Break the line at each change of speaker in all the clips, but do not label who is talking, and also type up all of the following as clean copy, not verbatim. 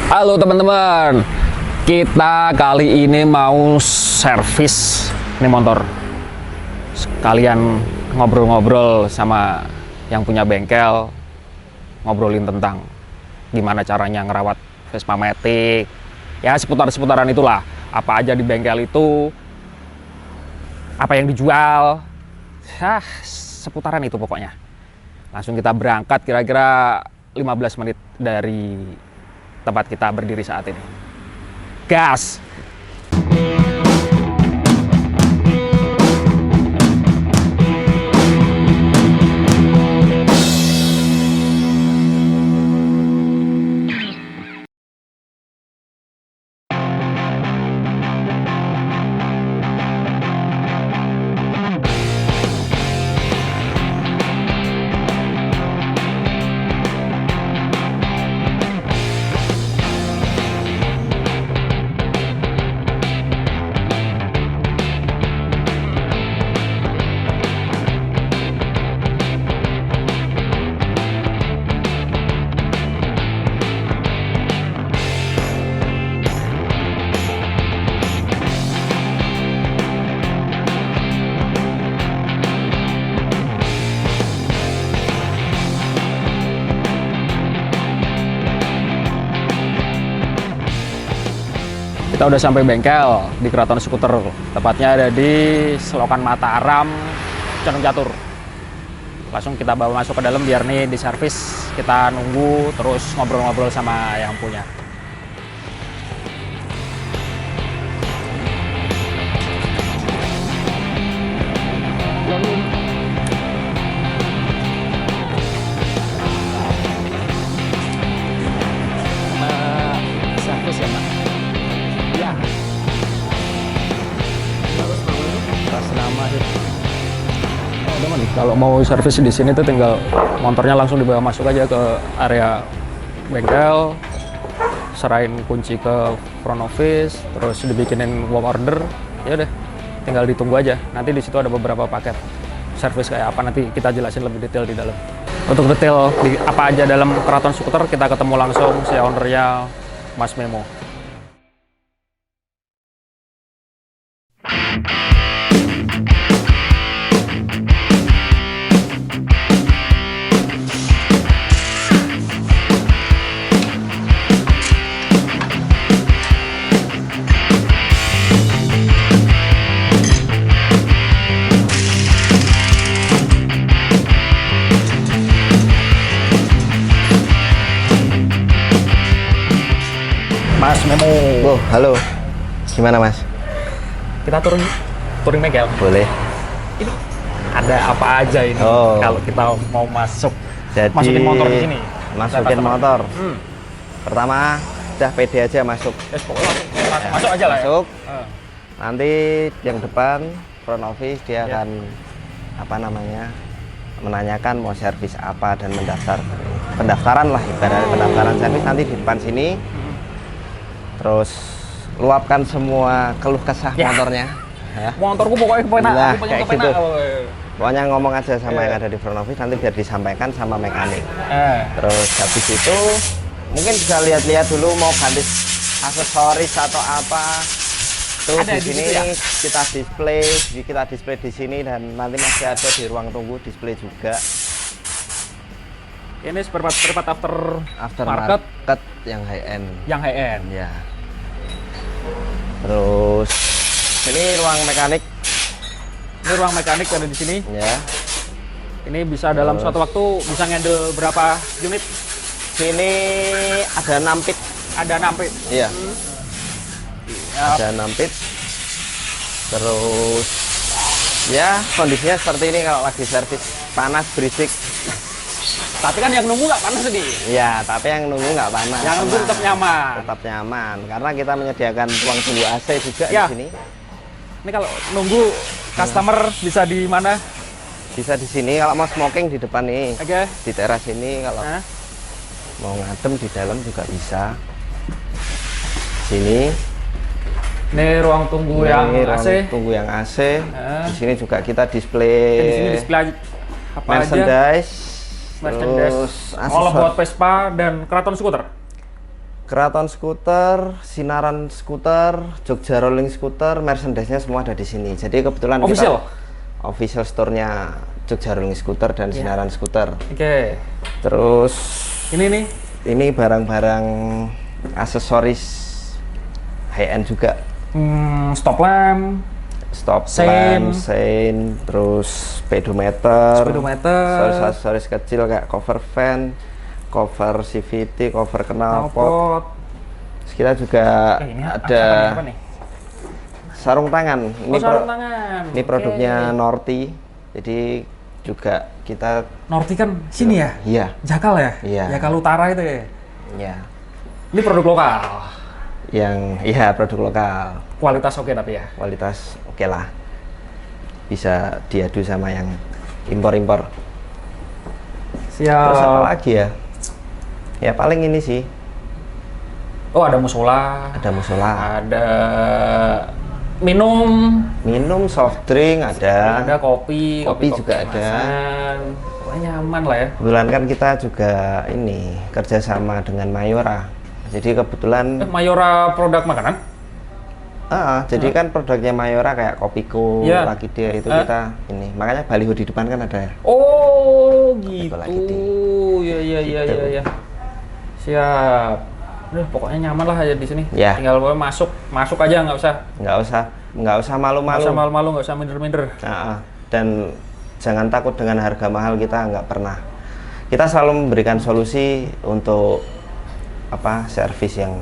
Halo teman-teman, kita kali ini mau servis ini motor. Sekalian ngobrol-ngobrol sama yang punya bengkel, ngobrolin tentang gimana caranya ngerawat Vespa Matic. Ya seputar-seputaran itulah, apa aja di bengkel itu, apa yang dijual, seputaran itu pokoknya. Langsung kita berangkat kira-kira 15 menit dari tempat kita berdiri saat ini. Gas! Kita udah sampai bengkel di Keraton Skuter, tepatnya ada di Selokan Mataram, Condong Catur. Langsung kita bawa masuk ke dalam biar nih diservis, kita nunggu terus ngobrol-ngobrol sama yang punya. Servis ya Pak? Ya. Atas nama kalau mau servis di sini tuh tinggal motornya langsung dibawa masuk aja ke area bengkel, serahin kunci ke front office, terus dibikinin work order, ya udah tinggal ditunggu aja. Nanti di situ ada beberapa paket servis kayak apa, nanti kita jelasin lebih detail di dalam. Untuk detail di apa aja dalam Keraton Skuter kita ketemu langsung si ownernya, Mas Memo. Mas Memo.
Oh, halo. Gimana, Mas?
Kita touring bengkel.
Boleh.
Ini ada apa aja ini kalau kita mau masuk?
Jadi
masukin motor di sini.
Masukin motor. Pertama, udah pede aja masuk.
Pokoknya masuk aja lah ya.
Masuk. Nanti yang depan front office dia akan menanyakan mau servis apa dan pendaftaran lah, ibaratnya pendaftaran servis nanti di depan sini. Terus luapkan semua keluh kesah motornya. Ya.
Motorku pokoknya kepenak,
nah,
aku
kayak
kepenak.
gitu. Pokoknya ngomong aja sama yang ada di front office, nanti biar disampaikan sama mekanik. Terus habis itu mungkin bisa lihat-lihat dulu mau ganti aksesoris atau apa. Tuh di sini ya? kita display di sini, dan nanti masih ada di ruang tunggu display juga.
Ini spare part after market
yang high end.
Yang high end.
Ya. Terus ini ruang mekanik.
Ini ruang mekanik ada di sini.
Ya.
Ini bisa dalam suatu waktu bisa ngendel berapa unit?
Sini ada 6 pit.
Ada 6 pit.
Iya. Ada 6 pit. Terus ya kondisinya seperti ini kalau lagi servis, panas berisik.
Tapi kan yang nunggu nggak panas nih.
Iya, tapi yang nunggu nggak panas.
Yang nunggu tetap nyaman.
Tetap nyaman, karena kita menyediakan ruang tunggu AC juga
ya.
Di sini.
Ini kalau nunggu customer bisa di mana?
Bisa di sini. Kalau mau smoking di depan nih.
Oke.
Di teras ini. Kalau mau ngadem di dalam juga bisa. Sini.
Ini ruang tunggu yang AC.
Tunggu yang AC. Di sini juga kita display.
Di sini display apa
merchandise.
Merchandise.
Terus
All buat Vespa dan Keraton Skuter.
Kraton Skuter, Sinaran Skuter, Jogja Rolling Skuter, Merchandise-nya semua ada di sini. Jadi kebetulan
Official?
kita official store-nya Jogja Rolling Skuter dan Sinaran Skuter.
Oke.
Terus
Ini nih.
ini barang-barang aksesoris high end juga.
Stop lamp,
Stop
Sein.
lamp, sein, terus speedometer, aksesoris kecil kayak cover fan, cover CVT, cover knalpot. Terus kita juga
ini
ada
apa nih?
sarung tangan.
Sarung tangan.
Ini produknya Norti. Jadi juga kita
Norti kan sini ya?
Iya.
Jakal ya?
Iya.
Jakal Utara itu ya?
Ya,
Ini produk lokal.
produk lokal.
Kualitas oke tapi ya?
Kualitas oke lah. Bisa diadu sama yang impor-impor.
Siap.
Terus apa lagi ya? Ya paling ini sih.
Oh, ada musola.
Ada musola.
Ada minum,
soft drink ada.
ada kopi
juga ada.
kemasan. Pokoknya nyaman lah ya.
Kebetulan kan kita juga ini kerjasama dengan Mayora. Jadi kebetulan
Mayora produk makanan?
jadi kan produknya Mayora kayak Kopiko,
Iya.
Lucky Dia itu kita ini. Makanya baliho di depan kan ada.
Oh, gitu.
Lucky Dia.
Iya.
Gitu.
Siap. Udah, pokoknya nyaman lah aja di sini.
Ya.
Tinggal masuk aja, nggak usah
Nggak usah malu-malu.
nggak usah minder-minder.
Dan jangan takut dengan harga mahal, kita nggak pernah. Kita selalu memberikan solusi untuk servis yang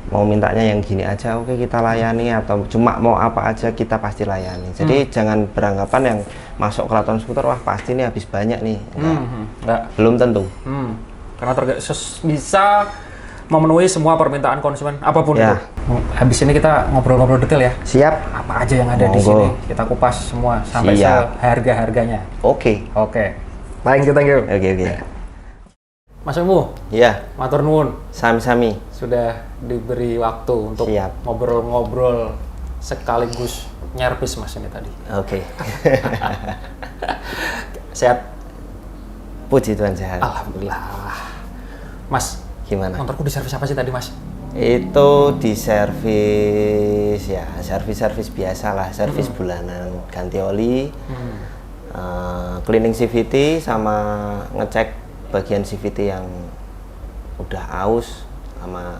mau mintanya yang gini aja, oke kita layani, atau cuma mau apa aja kita pasti layani. Jadi jangan beranggapan yang masuk Kraton Skuter wah pasti nih habis banyak nih.
Enggak.
Belum tentu.
Karena bisa memenuhi semua permintaan konsumen apapun
Ya.
itu. Habis ini kita ngobrol-ngobrol detail ya.
Siap.
Apa aja yang ada di
Monggo.
sini kita kupas semua sampai
Siap.
harga-harganya.
Oke.
Thank you.
Oke.
Mas Emu,
Ya,
matur nuwun
sami-sami.
sudah diberi waktu untuk
Siap.
ngobrol-ngobrol sekaligus nyervis Mas ini tadi.
Oke.
Sehat?
Puji Tuhan sehat.
Alhamdulillah. Mas,
Gimana?
motorku diservis apa sih tadi Mas?
Itu di servis biasa lah, servis bulanan, ganti oli, cleaning CVT, sama ngecek bagian CVT yang udah aus, sama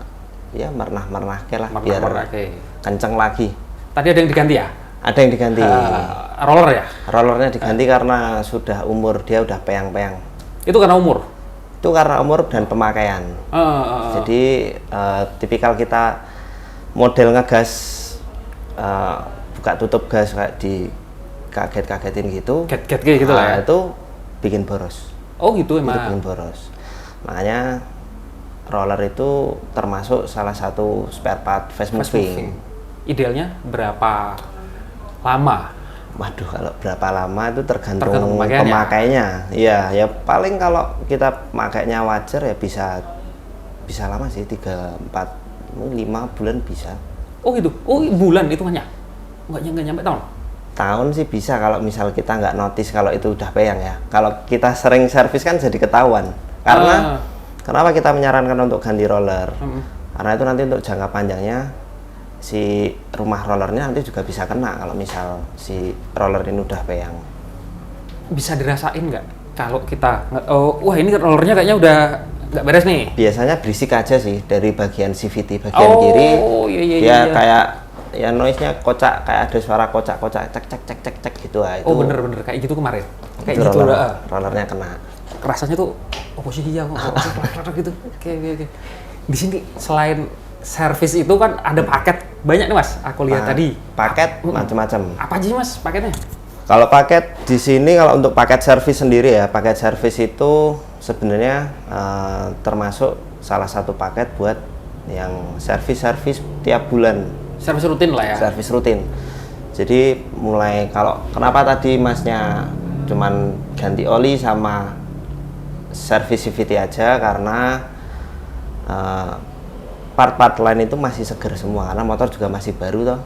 ya mernah-mernah ke lah, biar kenceng lagi.
Tadi ada yang diganti ya?
Ada yang diganti.
Roller ya?
Rollernya diganti karena sudah umur, dia udah peyang-peyang.
Itu karena umur?
Itu karena umur dan pemakaian. Jadi tipikal kita model ngegas, buka tutup gas kayak di kaget-kagetin gitu.
Get gitu lah ya?
Itu bikin boros.
Oh gitu
Itu
emang?
bikin boros. Makanya roller itu termasuk salah satu spare part fast moving.
Idealnya berapa lama?
Waduh, kalau berapa lama itu tergantung
pemakaiannya.
pemakainya. Iya, ya paling kalau kita makainya wajar ya bisa lama sih, 3, 4, 5 bulan bisa.
Oh gitu? Oh bulan hitungannya? Nggak nyampe tahun?
Tahun sih bisa kalau misal kita nggak notice kalau itu udah peyang ya. Kalau kita sering servis kan jadi ketahuan. Karena kenapa kita menyarankan untuk ganti roller? Karena itu nanti untuk jangka panjangnya si rumah rollernya nanti juga bisa kena kalau misal si roller ini udah peyang.
Bisa dirasain nggak kalau kita wah ini rollernya kayaknya udah nggak beres nih?
Biasanya berisik aja sih dari bagian CVT bagian kiri.
Iya.
Kayak ya noise-nya kocak, kayak ada suara kocak-kocak cek gitu lah.
Oh bener kayak gitu kemarin. Kayak
Itu
gitu
rollernya kena.
Rasanya tuh posisi ya gitu. Oke. Di sini selain servis itu kan ada paket banyak nih Mas. Aku lihat tadi.
Paket macam-macam.
Apa aja sih Mas paketnya?
Kalau paket di sini, kalau untuk paket servis sendiri ya, paket servis itu sebenarnya termasuk salah satu paket buat yang servis tiap bulan.
Servis rutin lah ya.
Servis rutin. Jadi mulai kalau kenapa tadi Masnya cuman ganti oli sama servis CVT aja, karena part-part lain itu masih seger semua karena motor juga masih baru toh.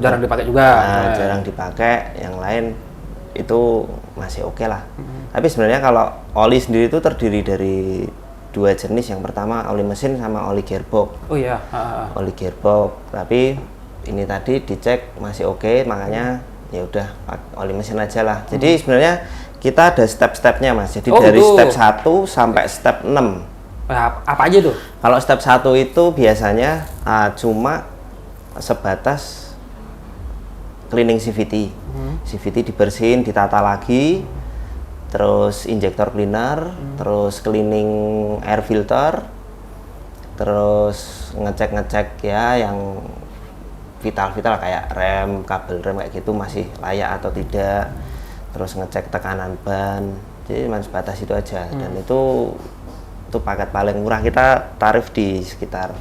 Jarang dipakai juga.
Jarang dipakai, yang lain itu masih oke lah. Tapi sebenarnya kalau oli sendiri itu terdiri dari dua jenis. Yang pertama oli mesin sama oli gearbox.
Oh iya.
Oli gearbox, tapi ini tadi dicek masih oke, makanya ya udah oli mesin aja lah. Jadi sebenarnya kita ada step-stepnya Mas. Jadi dari
gitu.
step 1 sampai step 6.
Apa aja tuh?
Kalau step 1 itu biasanya cuma sebatas cleaning CVT. CVT dibersihin, ditata lagi, terus injektor cleaner, terus cleaning air filter, terus ngecek ya yang vital-vital kayak rem, kabel rem kayak gitu masih layak atau tidak, terus ngecek tekanan ban. Jadi cuma sebatas itu aja. Dan itu paket paling murah, kita tarif di sekitar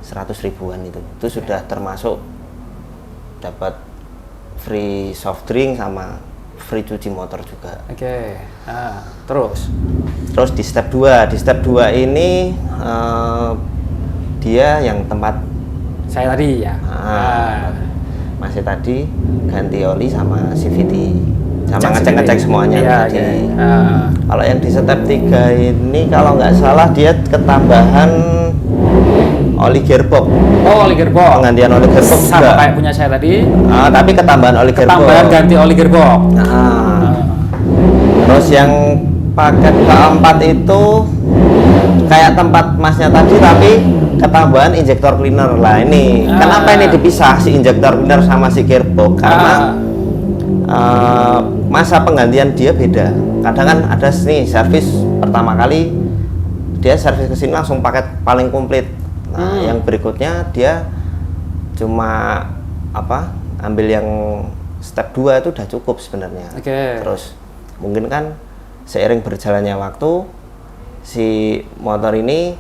100 ribuan itu sudah termasuk dapat free soft drink sama free cuci motor juga.
Oke. Terus
di step 2 ini dia yang tempat
saya tadi ya.
Masih tadi ganti oli sama CVT sama ngecek-ngecek semuanya tadi. Kalau yang di step 3 ini kalau nggak salah dia ketambahan oli gearbox.
Oh, oli gearbox.
Penggantian oli gearbox
sama
juga.
kayak punya saya tadi.
Tapi ketambahan oli gearbox.
Ketambahan ganti oli gearbox.
Terus yang paket keempat itu kayak tempat Masnya tadi, tapi ketambahan injektor cleaner lah ini. Kenapa ini dipisah si injektor cleaner sama si gearbox? Karena masa penggantian dia beda. Kadang kan ada nih servis pertama kali dia servis ke sini langsung paket paling komplit. Nah, yang berikutnya dia cuma ambil yang step 2 itu udah cukup sebenarnya. Terus mungkin kan seiring berjalannya waktu si motor ini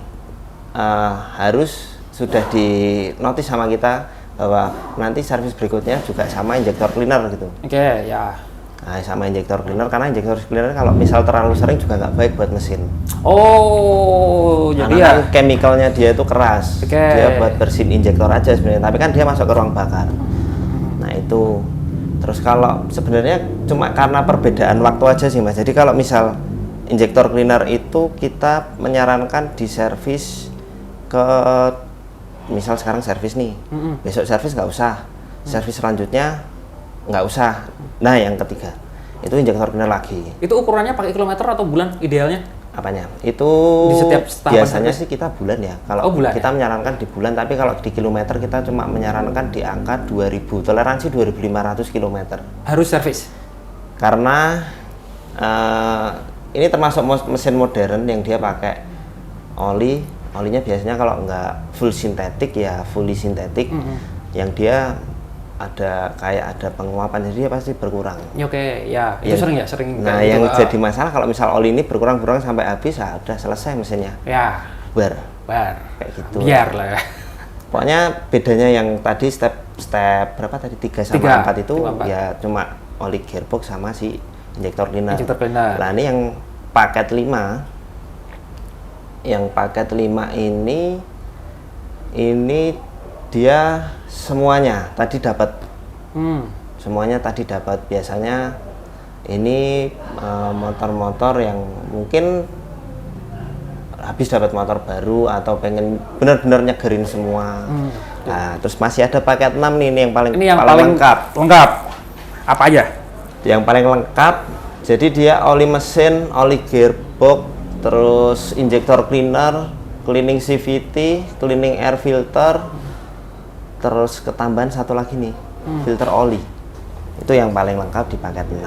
harus sudah di notice sama kita bahwa nanti servis berikutnya juga sama injektor cleaner gitu. Nah, sama injektor cleaner, karena injektor cleaner kalau misal terlalu sering juga nggak baik buat mesin.
Jadi
kan chemicalnya dia itu keras. Dia buat bersihin injektor aja sebenarnya, tapi kan dia masuk ke ruang bakar. Nah itu. Terus kalau sebenarnya cuma karena perbedaan waktu aja sih Mas. Jadi kalau misal injektor cleaner itu kita menyarankan di servis ke misal sekarang servis nih, besok servis nggak usah, servis selanjutnya nggak usah. Nah yang ketiga itu injektor cleaner lagi.
Itu ukurannya pakai kilometer atau bulan idealnya?
Apanya? Itu
di setiap
biasanya sih kita bulan ya. Kalau
bulan,
kita menyarankan di bulan, tapi kalau di kilometer kita cuma menyarankan di angka 2000, toleransi 2500 km.
Harus servis? Karena
ini termasuk mesin modern yang dia pakai olinya biasanya kalau nggak full sintetik ya fully sintetik, yang dia ada penguapan, jadi dia pasti berkurang.
Itu sering.
Nah yang jadi masalah kalau misal oli ini berkurang sampai habis, udah selesai mesinnya. Bar kayak gitu.
Biar lah ya.
Pokoknya bedanya yang tadi step berapa tadi 3 sama 4 itu 4. Ya cuma oli gearbox sama si injektor cleaner. Nah ini yang paket 5. Yang paket 5 ini dia semuanya tadi dapat. Semuanya tadi dapat. Biasanya ini motor-motor yang mungkin habis dapat motor baru atau pengen benar-benar nyegerin semua. Nah, terus masih ada paket 6 nih, ini yang paling lengkap.
Apa aja?
Yang paling lengkap. Jadi dia oli mesin, oli gearbox, terus injektor cleaner, cleaning CVT, cleaning air filter, terus ketambahan satu lagi nih, filter oli. Itu yang paling lengkap di paket 6.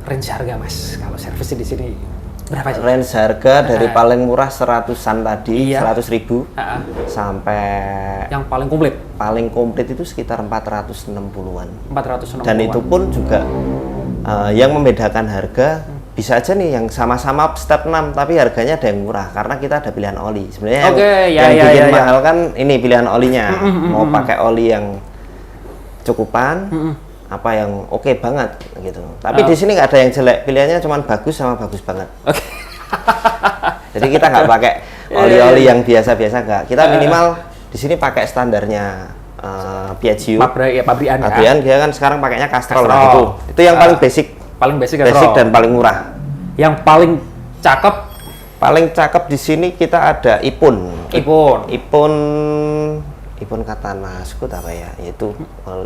Range harga Mas, kalau servis di sini berapa sih?
Range harga dari paling murah 100-an tadi, 100.000 sampai
yang paling komplit.
Paling komplit itu sekitar 460-an.
460-an.
Dan itu pun juga yang membedakan harga bisa aja nih yang sama-sama step 6 tapi harganya ada yang murah karena kita ada pilihan oli. Sebenarnya yang bikin mahal kan ini pilihan olinya. Mau pakai oli yang cukupan apa yang oke banget gitu. Tapi di sini nggak ada yang jelek, pilihannya cuma bagus sama bagus banget. Jadi kita nggak pakai oli-oli yang biasa-biasa, nggak. Kita minimal di sini pakai standarnya Piaggio. Pabrian dia kan sekarang pakainya Castrol. Itu yang paling basic.
Paling basic
dan paling murah.
Yang paling cakep
Paling cakep di sini kita ada Ipun. Ipun Katana Scoot apa ya? Itu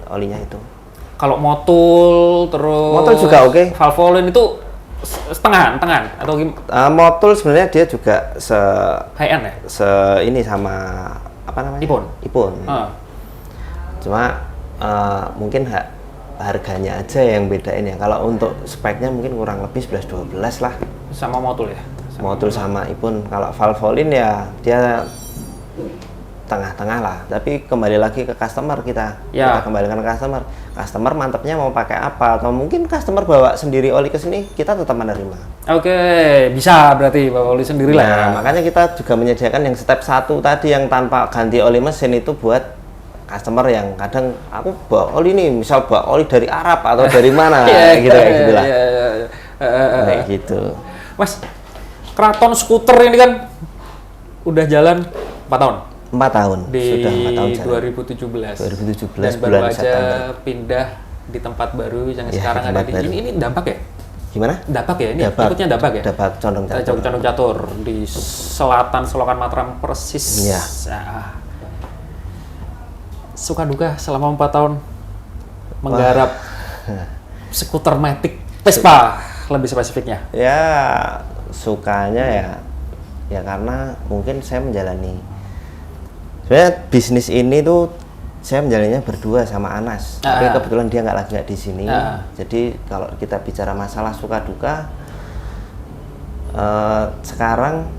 olinya itu.
Kalau Motul terus
Motul juga oke.
Valvoline itu setengahan atau gimana?
Motul sebenarnya dia juga
high end ya?
Ini sama apa namanya? Ipun. Cuma mungkin harganya aja yang bedain ya. Kalau untuk speknya mungkin kurang lebih 11-12 lah.
Sama Motul ya?
Motul sama Ipun. Kalau Valvoline ya dia tengah-tengah lah. Tapi kembali lagi ke customer kita kembalikan ke customer mantepnya mau pakai apa, atau mungkin customer bawa sendiri oli ke sini, kita tetap menerima.
Oke, bisa berarti bawa oli sendiri lah ya.
Makanya kita juga menyediakan yang step 1 tadi yang tanpa ganti oli mesin itu buat customer yang kadang aku bawa oli nih, misal bawa oli dari Arab atau dari mana gitu lah. Kayak gitu.
Mas, Kraton Skuter ini kan udah jalan 4 tahun.
4 tahun.
Sudah
4 tahun jalan.
2017 dan baru aja September. Pindah di tempat baru yang sekarang ada di ini Dampak ya?
Gimana?
Dampak ya? Ini ikutnya Dampak ya?
Dampak Condong Catur.
Condong Catur di selatan Selokan Mataram persis.
Iya.
Suka duka selama 4 tahun menggarap skuter matic Vespa lebih spesifiknya.
Ya, sukanya ya karena mungkin saya menjalani sebenarnya bisnis ini tuh saya menjalannya berdua sama Anas, tapi kebetulan dia nggak di sini. Jadi kalau kita bicara masalah suka duka, sekarang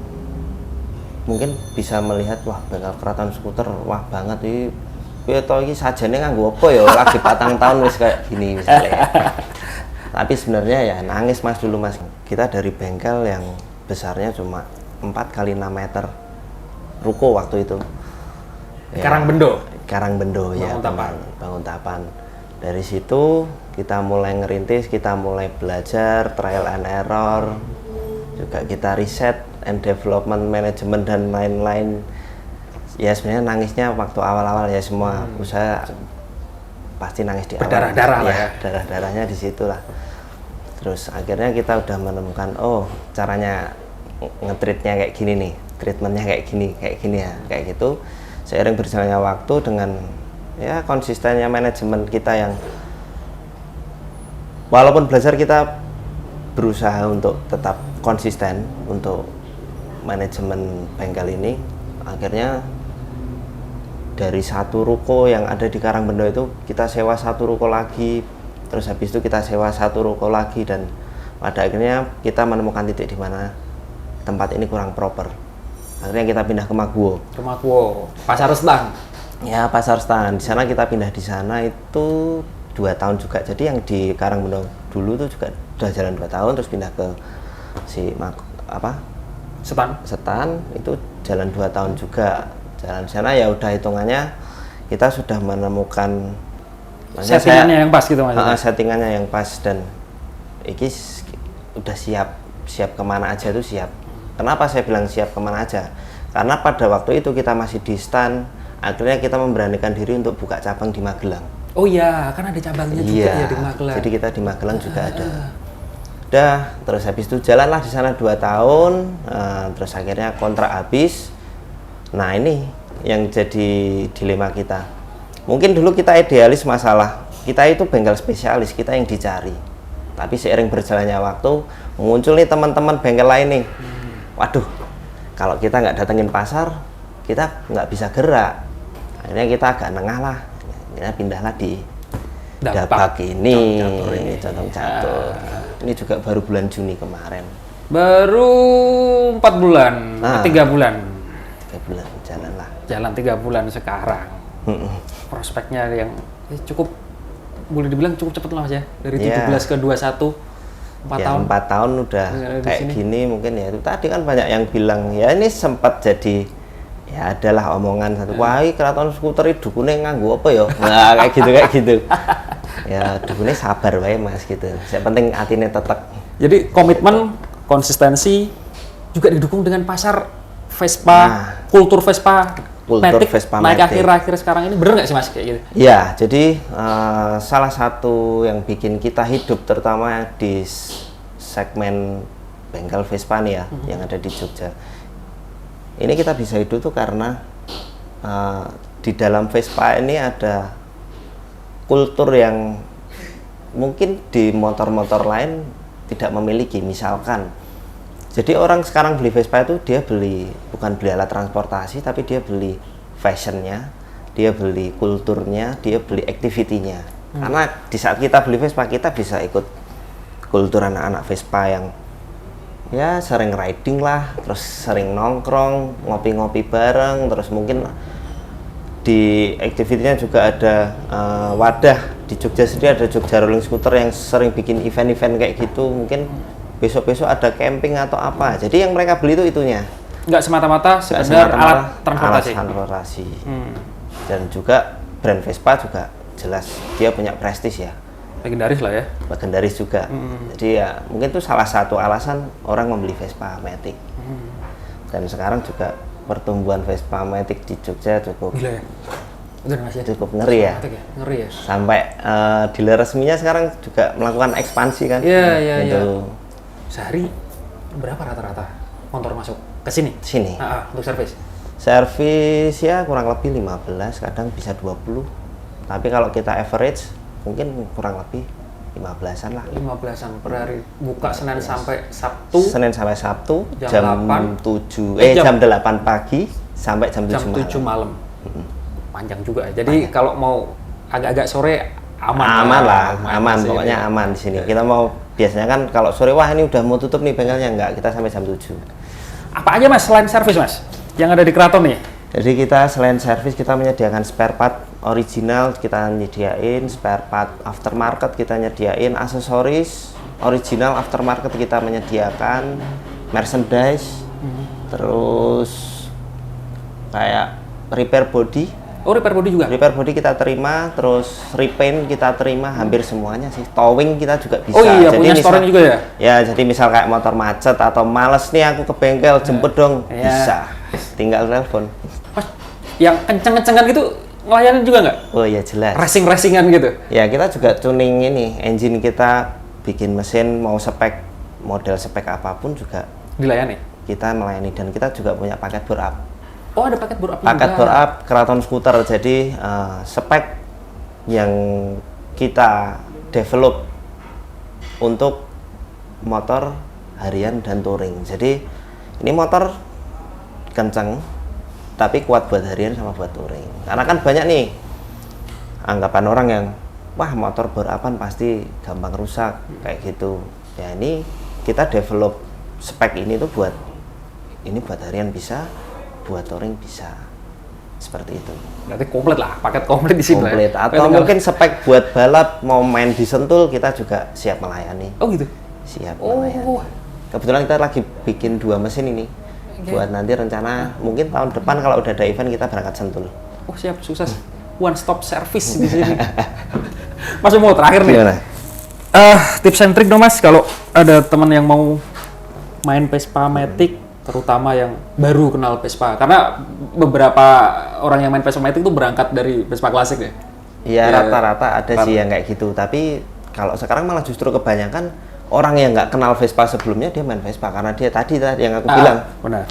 mungkin bisa melihat wah bengkel Kraton Skuter wah banget ini. Ini sajane nganggo apa ya lagi patang tahun wis kayak gini misalnya. Tapi sebenarnya ya nangis Mas dulu Mas. Kita dari bengkel yang besarnya cuma 4x6 meter ruko waktu itu. Karangbendo ya, Banguntapan. Dari situ kita mulai ngerintis, kita mulai belajar trial and error, juga kita riset and development management dan lain-lain. Ya sebenarnya nangisnya waktu awal-awal ya semua usaha pasti nangis di awal.
Berdarah-darah lah ya.
Darah-darahnya di situ lah. Terus akhirnya kita udah menemukan caranya nge-treatnya kayak gini nih, treatmentnya kayak gini ya, kayak gitu. Seiring berjalannya waktu dengan ya konsistennya manajemen kita yang walaupun belajar kita berusaha untuk tetap konsisten untuk manajemen bengkel ini, akhirnya dari satu ruko yang ada di Karangbendo itu kita sewa satu ruko lagi, terus habis itu kita sewa satu ruko lagi, dan pada akhirnya kita menemukan titik di mana tempat ini kurang proper. Akhirnya kita pindah ke Maguwo.
Pasar Stan.
Ya, Pasar Stan. Di sana kita pindah di sana itu 2 tahun juga. Jadi yang di Karangbendo dulu tuh juga udah jalan 2 tahun, terus pindah ke Setan itu jalan 2 tahun juga. Jalan sana ya udah hitungannya kita sudah menemukan
settingannya yang pas gitu maksudnya.
Settingannya yang pas, dan iki udah siap kemana aja tuh siap. Kenapa saya bilang siap kemana aja? Karena pada waktu itu kita masih di Stan, akhirnya kita memberanikan diri untuk buka cabang di Magelang.
Oh iya, kan ada cabangnya juga ya di Magelang.
Jadi kita di Magelang juga ada. Udah, terus habis itu jalanlah di sana 2 tahun, terus akhirnya kontrak habis. Nah ini yang jadi dilema kita. Mungkin dulu kita idealis masalah, kita itu bengkel spesialis, kita yang dicari. Tapi seiring berjalannya waktu, muncul nih teman-teman bengkel lain nih. Waduh, kalau kita nggak datengin pasar, kita nggak bisa gerak. Akhirnya kita agak nengah lah. Kita pindahlah di Dampak ini, Condong Catur. Ini juga baru bulan Juni kemarin.
Baru 4 bulan, 3 bulan.
3 bulan, jalan lah.
Jalan 3 bulan sekarang. Prospeknya yang cukup, boleh dibilang cukup cepat lah Mas ya. Dari 17 ke 21. 4 tahun.
4 tahun udah kayak gini mungkin ya. Itu tadi kan banyak yang bilang, ya ini sempat jadi, ya adalah omongan satu, wah Kraton Skuter itu dukune nganggo apa ya? Nah, kayak gitu. Ya dukune sabar wae Mas gitu. Yang penting atine tetek.
Jadi komitmen, konsistensi juga didukung dengan pasar Vespa, kultur Vespa naik akhir-akhir sekarang ini, bener nggak sih Mas kayak gitu?
Ya, jadi salah satu yang bikin kita hidup terutama di segmen bengkel Vespa nih ya, yang ada di Jogja. Ini kita bisa hidup tuh karena di dalam Vespa ini ada kultur yang mungkin di motor-motor lain tidak memiliki. Misalkan, jadi orang sekarang beli Vespa itu dia beli bukan beli alat transportasi, tapi dia beli fashionnya, dia beli kulturnya, dia beli activity-nya. Karena di saat kita beli Vespa, kita bisa ikut kultur anak-anak Vespa yang ya sering riding lah, terus sering nongkrong, ngopi-ngopi bareng, terus mungkin di activity-nya juga ada wadah. Di Jogja sendiri ada Jogja Rolling Scooter yang sering bikin event-event kayak gitu. Mungkin besok-besok ada camping atau apa. Jadi yang mereka beli itu itunya.
Nggak semata-mata sekedar alat transportasi. Dan juga brand Vespa juga jelas dia punya prestis ya. Legendaris lah ya.
Legendaris juga. Jadi ya mungkin itu salah satu alasan orang membeli Vespa Matic. Dan sekarang juga pertumbuhan Vespa Matic di Jogja cukup
gila ya.
Cukup ngeri ya.
Ngeri ya.
Sampai dealer resminya sekarang juga melakukan ekspansi kan.
Iya. Sehari berapa rata-rata motor masuk ke sini?
Sini.
Untuk servis.
Servis ya kurang lebih 15, kadang bisa 20. Tapi kalau kita average mungkin kurang lebih 15-an lah.
15-an per hari. Buka Senin sampai Sabtu.
Senin sampai Sabtu
jam
8 pagi sampai jam 7
malam. Panjang juga. Jadi kalau mau agak-agak sore aman
pokoknya aman di sini. Kita mau biasanya kan kalau sore wah ini udah mau tutup nih bengkelnya, enggak, kita sampai jam 7.
Apa aja Mas selain servis Mas yang ada di Kraton nih?
Jadi kita selain servis kita menyediakan spare part original, kita nyediain spare part aftermarket, kita nyediain aksesoris original aftermarket, kita menyediakan merchandise, terus kayak repair body.
Oh, repair body juga?
Repair body kita terima, terus repaint kita terima, hampir semuanya sih. Towing kita juga bisa.
Oh iya,
jadi
punya storing juga ya?
Ya, jadi misal kayak motor macet atau males nih aku ke bengkel, jemput dong, bisa. Tinggal telepon.
Mas, yang kenceng-kencengan gitu ngelayanin juga nggak?
Oh iya jelas.
Racing-racingan gitu?
Ya, kita juga tuning ini, engine kita bikin mesin, mau spek, model spek apapun juga
dilayani?
Kita melayani, dan kita juga punya paket bore up.
Oh, ada paket bore up juga?
Paket bore up Kraton Scooter, jadi spek yang kita develop untuk motor harian dan touring. Jadi ini motor kenceng tapi kuat buat harian sama buat touring. Karena kan banyak nih anggapan orang yang wah motor bore upan pasti gampang rusak kayak gitu. Ya ini kita develop spek ini tuh buat harian bisa, buat touring bisa, seperti itu.
Berarti komplit lah, paket komplit di sini.
Komplit lah, ya? Atau mungkin spek buat balap, mau main di Sentul kita juga siap melayani.
Oh gitu?
Siap melayani. Kebetulan kita lagi bikin 2 mesin ini. Buat nanti rencana mungkin tahun depan kalau udah ada event kita berangkat Sentul.
Oh siap, sukses. One stop service di sini. Mas mau terakhir nih.
Gimana?
Tips and trick dong Mas, kalau ada teman yang mau main Vespa Matic, terutama yang baru kenal Vespa, karena beberapa orang yang main Vespa Matic itu berangkat dari Vespa klasik ya.
Iya, rata-rata ada sih yang kayak gitu, tapi kalau sekarang malah justru kebanyakan orang yang nggak kenal Vespa sebelumnya dia main Vespa karena dia tadi yang aku bilang.
Benar.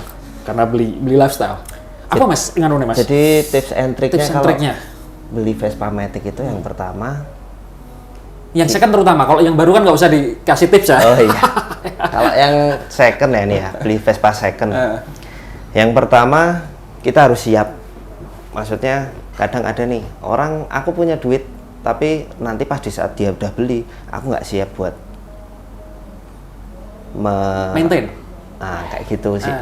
Karena beli lifestyle. Apa Mas nganunya Mas?
Jadi tips and tricknya kalau beli Vespa Matic itu yang pertama.
Yang second terutama, kalau yang baru kan nggak usah dikasih tips ya.
Oh iya. Kalau yang second ya nih ya, beli Vespa second. Yang pertama kita harus siap. Maksudnya kadang ada nih orang, aku punya duit tapi nanti pas di saat dia udah beli aku nggak siap buat
maintain.
Nah kayak gitu sih,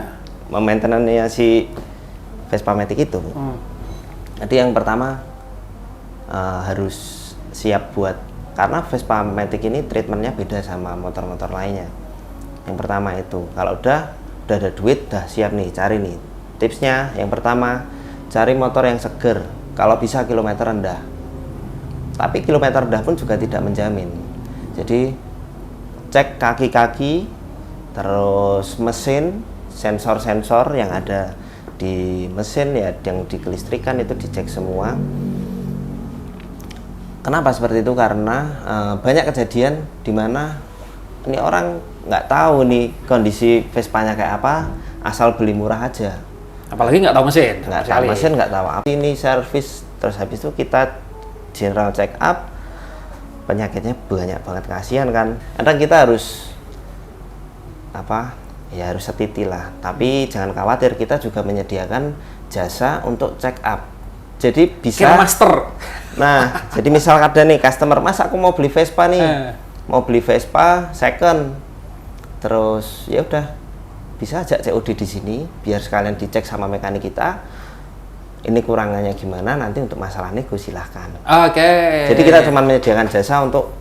memaintenannya si Vespa Matic itu. Jadi yang pertama harus siap buat, karena Vespa Matic ini treatmentnya beda sama motor-motor lainnya. Yang pertama itu kalau udah ada duit, udah siap nih, cari nih tipsnya. Yang pertama, cari motor yang seger, kalau bisa kilometer rendah. Tapi kilometer rendah pun juga tidak menjamin. Jadi cek kaki-kaki, terus mesin, sensor-sensor yang ada di mesin ya, yang dikelistrikan itu dicek semua. Kenapa seperti itu? Karena banyak kejadian di mana ini orang nggak tahu nih kondisi Vespanya kayak apa, asal beli murah aja.
Apalagi nggak tahu mesin.
Nggak tahu mesin, nggak tahu apa. Ini servis, terus habis itu kita general check up, penyakitnya banyak banget, kasihan kan. Kadang kita harus apa? Ya harus setiti lah. Tapi jangan khawatir, kita juga menyediakan jasa untuk check up. Jadi bisa.
Kira master.
Nah, jadi misal ada nih customer, mas aku mau beli Vespa nih, mau beli Vespa second, terus ya udah bisa ajak COD di sini, biar sekalian dicek sama mekanik kita. Ini kurangannya gimana, nanti untuk masalah nego silahkan.
Oke.
Jadi kita cuma menyediakan jasa untuk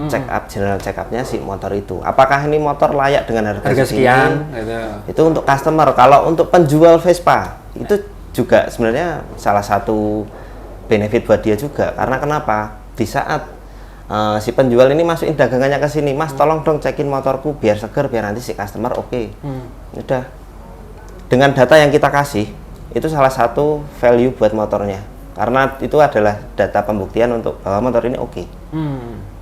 check up, general check upnya si motor itu. Apakah ini motor layak dengan harga
sekian?
Gitu. Itu untuk customer. Kalau untuk penjual Vespa itu juga sebenarnya salah satu benefit buat dia juga. Karena kenapa? Di saat si penjual ini masukin dagangannya ke sini, mas tolong dong cekin motorku biar seger, biar nanti si customer oke. Udah. Dengan data yang kita kasih, itu salah satu value buat motornya. Karena itu adalah data pembuktian untuk bahwa motor ini oke.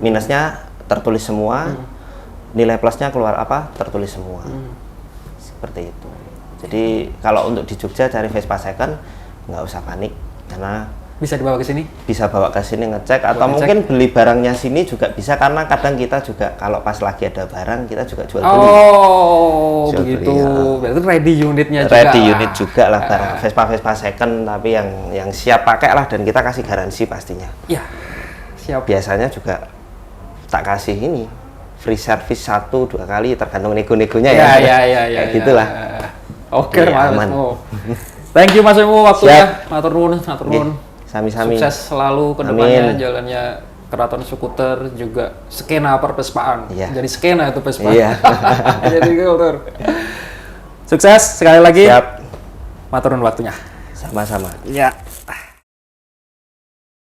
Minusnya tertulis semua, nilai plusnya keluar apa tertulis semua. Seperti itu. Jadi kalau untuk di Jogja cari Vespa second nggak usah panik, karena
bisa dibawa ke sini?
Bisa bawa ke sini ngecek, atau mungkin beli barangnya sini juga bisa, karena kadang kita juga kalau pas lagi ada barang kita juga jual beli.
Oh,
jual
begitu.
Beli, ya.
Berarti ready unitnya juga.
Ready unit juga lah barang Vespa second, tapi yang siap pakai lah, dan kita kasih garansi pastinya.
Ya, siap.
Biasanya juga tak kasih ini free service 1-2 kali tergantung nego-negonya ya.
Ya.
Kayak gitulah.
Oke,
Mas.
Mas. Thank you Mas Emo waktunya. Matur nuwun.
Sami-sami.
Sukses selalu ke depannya, jalannya Keraton Skuter, juga skena perpespaan.
Iya.
Jadi skena itu Vespa.
Iya.
Jadi kultur. Sukses sekali lagi.
Siap.
Matur nuwun waktunya.
Sama-sama.
Ya.